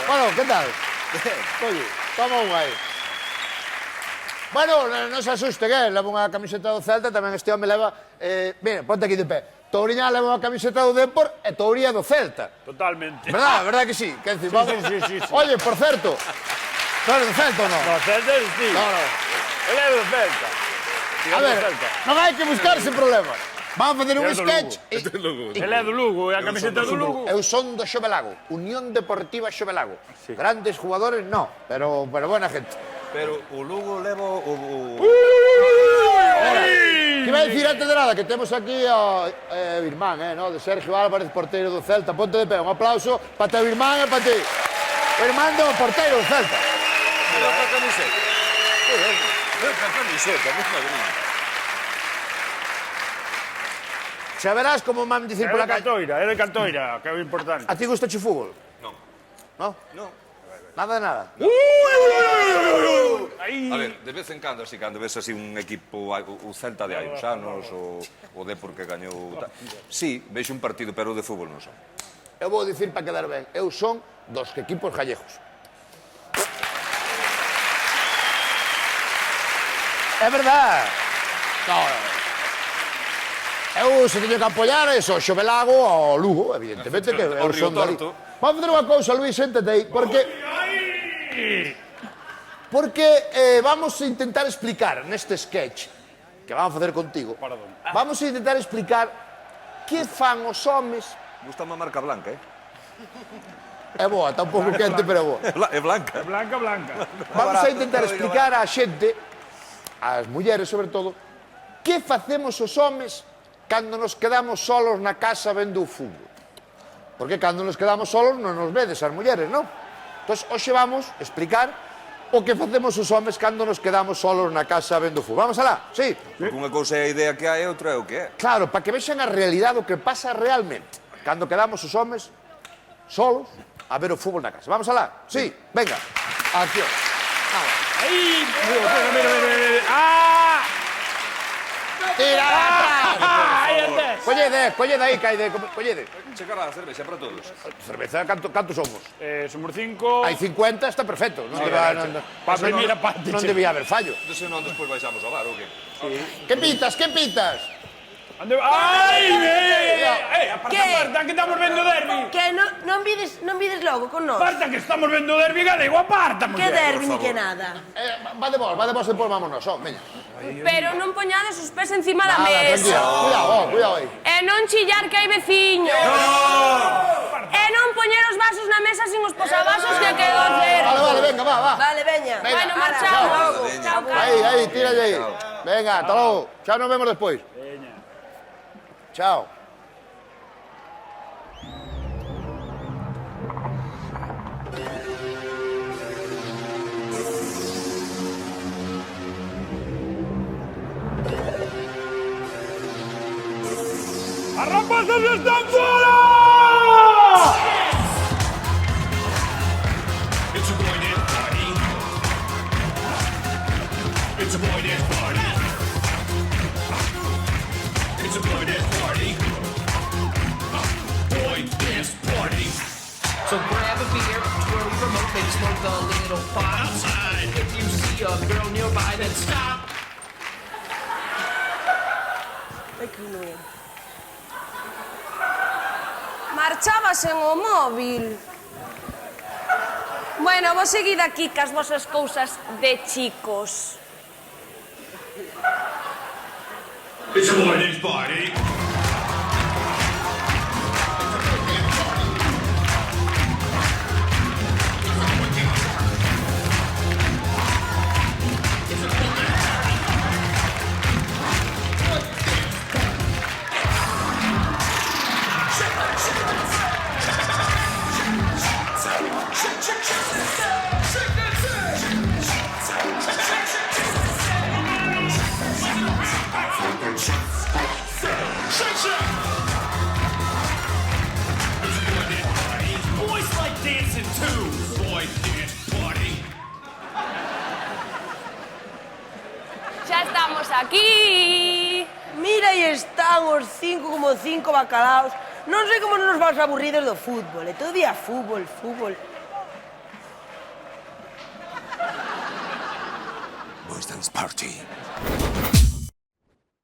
Bueno, que tal? Oye, toma un aí. Bueno, non se asuste, que leva unha camiseta do Celta, tamén este home leva... Mira, ponte aquí de pé. Touriñán leva unha camiseta do Depor e Touría do Celta. Totalmente. Verdad que sí? Que decir, vamos... Sí. Oye, por certo, ¿tú eres do Celta ou non? No, Celta es sí. No. Él é do Celta. A ver, non hai que buscarse problemas. Vamos a facer un É do sketch... Él é do Lugo, é a camiseta do Lugo. Eu son do Xovelago, Unión Deportiva Xovelago. Grandes jugadores, no, pero buena gente. Pero o Lugo leva o... Que vai dicir antes de nada que temos aquí ao Birmán, no? De Sergio Álvarez, porteiro do Celta. Ponte de pé, un aplauso para teu Birmán e para ti. O Birmán do porteiro do Celta. Mira a camiseta. Mira a camiseta, mesma grilla. Xa verás como man dicir É por de acá. Cantoira, que é o importante. A ti gusta o fútbol? Non. No? Non. Nada de nada. A ver, de vez en cando, así, cando ves así un equipo, o Celta de hai uns anos, o Depor que gañou... Sí, vexo un partido, pero de fútbol non son. Eu vou dicir para quedar ben. Eu son dos equipos gallegos. É verdad. No. Eu se teño que apoiar eso, o Xovelago ao Lugo, evidentemente, que eu son dali. Vamos fazer unha cousa, Luís, séntate aí, porque vamos a intentar explicar neste sketch que vamos a facer contigo, vamos a intentar explicar que fan os homes. Gusta má marca blanca, É boa, está un pouco quente, pero é boa. É blanca. Blanca. Vamos a intentar explicar á xente, ás mulleres sobre todo, que facemos os homes cando nos quedamos solos na casa vendo o fútbol. Porque cando nos quedamos solos non nos vedes as mulleres, non? Entón, hoxe vamos a explicar o que facemos os homes cando nos quedamos solos na casa vendo o fútbol. Vamos alá, sí? Porque unha cousa é a idea que hai e outra é o que é. Claro, para que vexan a realidade, o que pasa realmente cando quedamos os homes solos a ver o fútbol na casa. Vamos alá? Sí, venga. Aquí. Aí, mira. ¡Ah! Tira atrás. Aí antes. Collede aí, collede. Chegará a cervexa para todos. Cerveza, canto somos? Somos 5. Hai 50, está perfecto. Non Para a primeira parte. non debía haber fallo. Entón, se non, despois baixamos ao bar, ou que? Que pitas? ¡Ay! Aparta, ¿Qué? Marta, que estamos vendo derbi. Que non vides logo con nós? Marta, que estamos vendo derbi galego, aparta, Que muller. derbi ni que nada. Va de vos, depois vámonos, veña. Pero non poñades os pés encima da Nada, mesa. tranquila. Cuidado aí. E non chillar que hai veciños. E non poñer os vasos na mesa sin os posavasos que quedou certo. Vale, venga, va. Vale, veña. Bueno, Ala, marchamos. Chao, Aí, tírale aí. Venga, hasta logo. Xa nos vemos despois. Chao. ¡As rapazas están fora! It's a boy dance party. It's a boy dance party. It's a boy dance party. Boy dance party. So grab a beer, twirl your remote, maybe smoke a little pot. Outside. If you see a girl nearby, then stop. Marchabas en o móvil. Bueno, vos seguid aquí cas vosas cousas de chicos. It's a boy dance party. Boys like dancing too. Boy dance party. Xa estamos aquí. Mira, aí están os 5,5 bacalaos. Non sei como non nos vamos aburridos do fútbol. E todo día fútbol. Boys Dance Party.